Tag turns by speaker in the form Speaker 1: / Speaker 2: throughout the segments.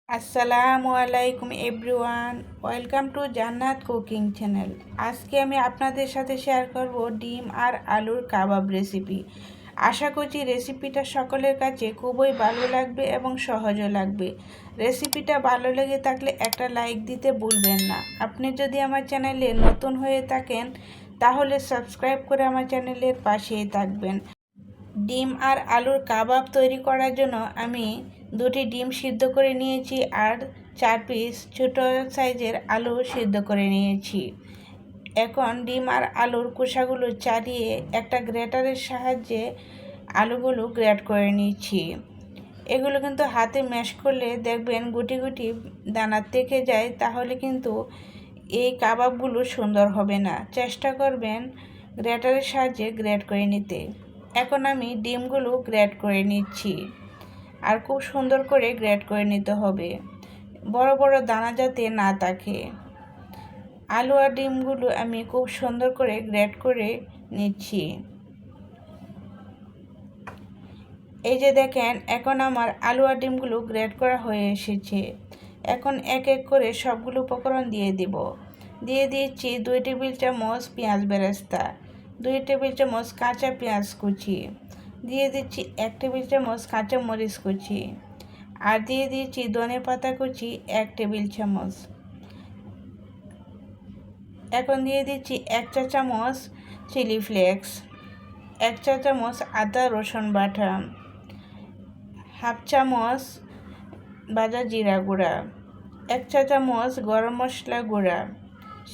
Speaker 1: আসসালামু আলাইকুম everyone, welcome to জান্নাত কুকিং চ্যানেল। আজকে আমি আপনাদের সাথে শেয়ার করব ডিম আর আলুর কাবাব রেসিপি। আশা করছি রেসিপিটা সকলের কাছে খুবই ভালো লাগবে এবং সহজও লাগবে। রেসিপিটা ভালো লেগে থাকলে একটা লাইক দিতে ভুলবেন না। আপনি যদি আমার চ্যানেলে নতুন হয়ে থাকেন তাহলে সাবস্ক্রাইব করে আমার চ্যানেলের পাশেই থাকবেন। ডিম আর আলুর কাবাব তৈরি করার জন্য আমি দুটি ডিম সিদ্ধ করে নিয়েছি আর 4 পিস ছোটো সাইজের আলু সিদ্ধ করে নিয়েছি। এখন ডিম আর আলুর খোসাগুলো ছাড়িয়ে একটা গ্রেটারের সাহায্যে আলুগুলো গ্রেট করে নিচ্ছি। এগুলো কিন্তু হাতে ম্যাশ করলে দেখবেন গুটি গুটি দানা থেকে যায়, তাহলে কিন্তু এই কাবাবগুলো সুন্দর হবে না। চেষ্টা করবেন গ্রেটারের সাহায্যে গ্রেট করে নিতে। এখন আমি ডিমগুলো গ্রেট করে নিচ্ছি আর খুব সুন্দর করে গ্রেট করে নিতে হবে, বড় বড় দানা যাতে না থাকে। আলু আর ডিমগুলো আমি খুব সুন্দর করে গ্রেট করে নিচ্ছি। এই যে দেখেন, এখন আমার আলু আর ডিমগুলো গ্রেট করা হয়ে এসেছে। এখন এক এক করে সবগুলো উপকরণ দিয়ে দিয়েছি 2 টেবিল চামচ পেঁয়াজ বেরেস্তা, 2 টেবিল চামচ কাঁচা পেঁয়াজ কুচি, দিয়ে দিচ্ছি 1 টেবিল চামচ কাঁচা মরিচ কুচি, আর দিয়ে দিয়েছি ধনে পাতা কুচি 1 টেবিল চামচ। এখন দিয়ে দিচ্ছি 1 চা চামচ চিলি ফ্লেক্স, 1 চা চামচ আদা রসুন বাটা, হাফ চামচ ভাজা জিরা গুঁড়া, 1 চা চামচ গরম মশলা গুঁড়া,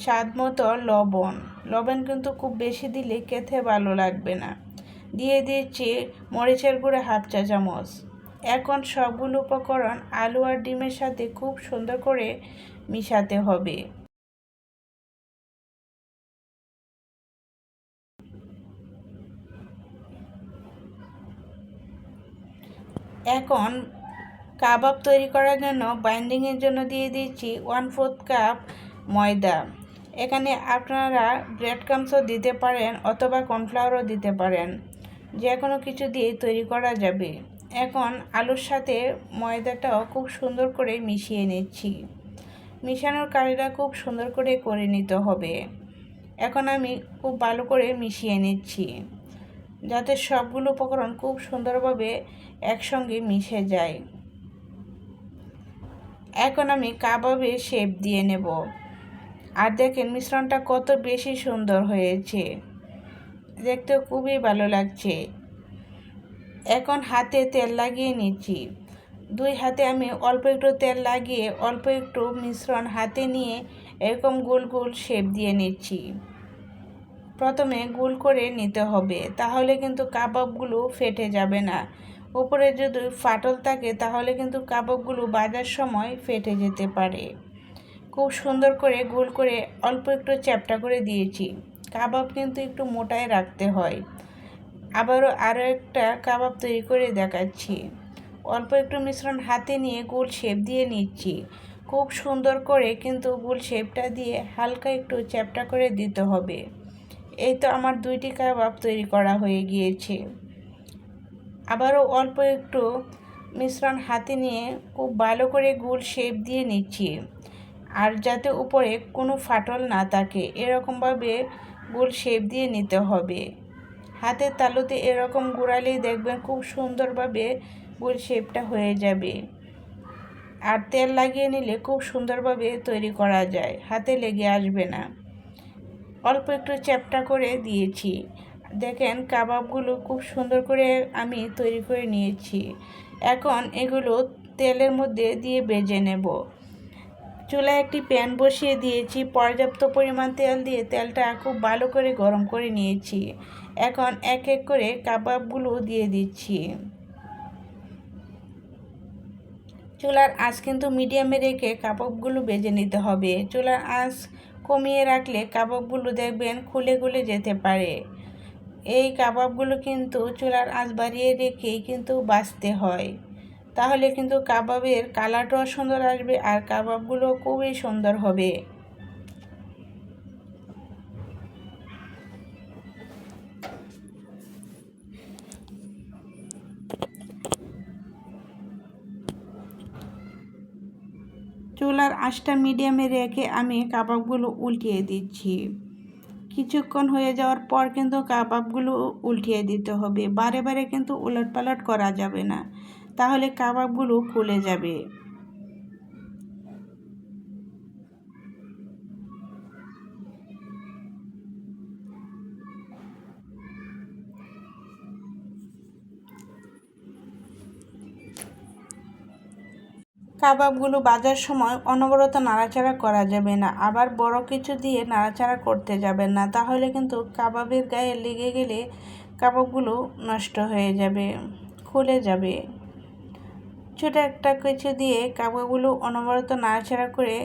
Speaker 1: স্বাদ মতো লবণ কিন্তু খুব বেশি দিলে খেতে ভালো লাগবে না। দিয়ে দিচ্ছি মরিচের গুঁড়া হাফ চা চামচ। এখন সবগুলো উপকরণ আলু আর ডিমের সাথে খুব সুন্দর করে মিশাতে হবে। এখন কাবাব তৈরি করার জন্য বাইন্ডিংয়ের জন্য দিয়ে দিচ্ছি 1/4 কাপ ময়দা। এখানে আপনারা ব্রেড ক্রাম্বসও দিতে পারেন অথবা কর্নফ্লাওয়ারও দিতে পারেন, যে কোনো কিছু দিয়ে তৈরি করা যাবে। এখন আলুর সাথে ময়দাটাও খুব সুন্দর করে মিশিয়ে নিচ্ছি। মিশানোর কাজটা খুব সুন্দর করে নিতে হবে। এখন আমি খুব ভালো করে মিশিয়ে নিচ্ছি যাতে সবগুলো উপকরণ খুব সুন্দরভাবে একসঙ্গে মিশে যায়। এখন আমি কাবাবের শেপ দিয়ে নেব। আর দেখেন মিশ্রণটা কত বেশি সুন্দর হয়েছে, দেখতে খুবই ভালো লাগছে। এখন হাতে তেল লাগিয়ে নিচ্ছি। 2 হাতে আমি অল্প একটু তেল লাগিয়ে অল্প একটু মিশ্রণ হাতে নিয়ে এরকম গোল গোল শেপ দিয়ে নিচ্ছি। প্রথমে গোল করে নিতে হবে, তাহলে কিন্তু কাবাবগুলো ফেটে যাবে না। উপরে যদি ফাটল থাকে তাহলে কিন্তু কাবাবগুলো ভাজার সময় ফেটে যেতে পারে। খুব সুন্দর করে গোল করে অল্প একটু চ্যাপ্টা করে দিয়েছি। কাবাব কিন্তু একটু মোটায় রাখতে হয়। আরও একটা কাবাব তৈরি করে দেখাচ্ছি। অল্প একটু মিশ্রণ হাতে নিয়ে গোল শেপ দিয়ে নিচ্ছি। খুব সুন্দর করে কিন্তু গোল শেপটা দিয়ে হালকা একটু চ্যাপ্টা করে দিতে হবে। এই তো আমার 2টি কাবাব তৈরি করা হয়ে গিয়েছে। আবারও অল্প একটু মিশ্রণ হাতে নিয়ে খুব ভালো করে গোল শেপ দিয়ে নিচ্ছি, আর যাতে উপরে কোনো ফাটল না থাকে এরকমভাবে গোল শেপ দিয়ে নিতে হবে। হাতের তালুতে এরকম ঘোরালেই দেখবেন খুব সুন্দরভাবে গোল শেপটা হয়ে যাবে। আর তেল লাগিয়ে নিলে খুব সুন্দরভাবে তৈরি করা যায়, হাতে লেগে আসবে না। অল্প একটু চ্যাপ্টা করে দিয়েছি। দেখেন কাবাবগুলো খুব সুন্দর করে আমি তৈরি করে নিয়েছি। এখন এগুলো তেলের মধ্যে দিয়ে ভেজে নেব। চুলায় একটি প্যান বসিয়ে দিয়েছি, পর্যাপ্ত পরিমাণ তেল দিয়ে তেলটা খুব ভালো করে গরম করে নিয়েছি। এখন এক এক করে কাবাবগুলো দিয়ে দিচ্ছি। চুলার আঁচ কিন্তু মিডিয়ামে রেখে কাবাবগুলো ভেজে নিতে হবে। চুলার আঁচ কমিয়ে রাখলে কাবাবগুলো দেখবেন খুলে যেতে পারে। এই কাবাবগুলো কিন্তু চুলার আঁচ বাড়িয়ে রেখেই কিন্তু ভাজতে হয়, তাহলে কিন্তু কাবাবের কালারটাও সুন্দর আসবে আর কাবাবগুলো খুবই সুন্দর হবে। চুলার আঁচটা মিডিয়ামে রেখে আমি কাবাবগুলো উল্টিয়ে দিচ্ছি। কিছুক্ষণ হয়ে যাওয়ার পর কিন্তু কাবাবগুলো উল্টিয়ে দিতে হবে। বারে বারে কিন্তু উলটপালট করা যাবে না, তাহলে কাবাবগুলো খুলে যাবে। কাবাবগুলো ভাজার সময় অনবরত নাড়াচাড়া করা যাবে না, আবার বড় কিছু দিয়ে নাড়াচাড়া করতে যাবেন না, তাহলে কিন্তু কাবাবের গায়ে লেগে গেলে কাবাবগুলো নষ্ট হয়ে যাবে, খুলে যাবে। ছোটো একটা কিছু দিয়ে কাবাবগুলো অনবরত নাড়াচাড়া করে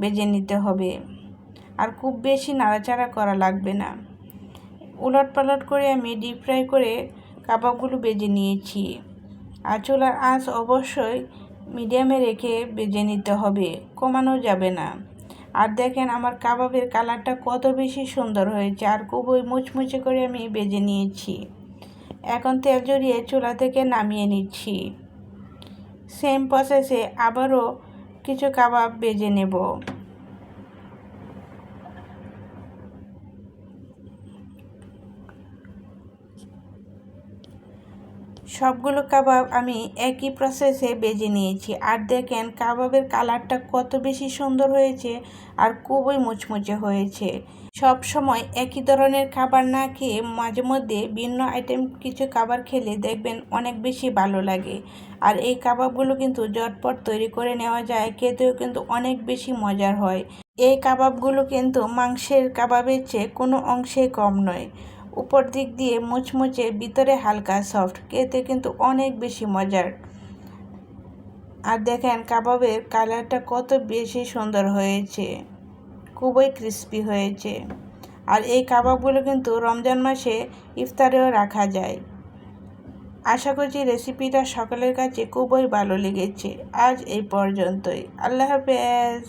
Speaker 1: ভেজে নিতে হবে, আর খুব বেশি নাড়াচাড়া করা লাগবে না। উলটপালট করে আমি ডিপ ফ্রাই করে কাবাবগুলো ভেজে নিয়েছি। আর চুলার আঁচ অবশ্যই মিডিয়ামে রেখে ভেজে নিতে হবে, কমানো যাবে না। আর দেখেন আমার কাবাবের কালারটা কত বেশি সুন্দর হয়েছে, আর খুবই মুচমুচে করে আমি ভেজে নিয়েছি। এখন তেল জড়িয়ে চুলা থেকে নামিয়ে নিচ্ছি। সেম প্রসেসে আবারও কিছু কাবাব ভেজে নেব। সবগুলো কাবাব আমি একই প্রসেসে ভেজে নিয়েছি। আর দেখেন কাবাবের কালারটা কত বেশি সুন্দর হয়েছে, আর খুবই মুচমুচে হয়েছে। সব সময় একই ধরনের খাবার না খেয়ে মাঝে মধ্যে ভিন্ন আইটেম কিছু খাবার খেলে দেখবেন অনেক বেশি ভালো লাগে। আর এই কাবাবগুলো কিন্তু ঝটপট তৈরি করে নেওয়া যায়, খেতেও কিন্তু অনেক বেশি মজার হয়। এই কাবাবগুলো কিন্তু মাংসের কাবাবের চেয়ে কোনো অংশেই কম নয়। উপর দিক দিয়ে মুচমুচে, ভিতরে হালকা সফট, খেতে কিন্তু অনেক বেশি মজার। আর দেখেন কাবাবের কালারটা কত বেশি সুন্দর হয়েছে, খুবই ক্রিস্পি হয়েছে। আর এই কাবাবগুলো কিন্তু রমজান মাসে ইফতারেও রাখা যায়। আশা করছি রেসিপিটা সকলের কাছে খুবই ভালো লেগেছে। আজ এই পর্যন্তই। আল্লাহ হাফেজ।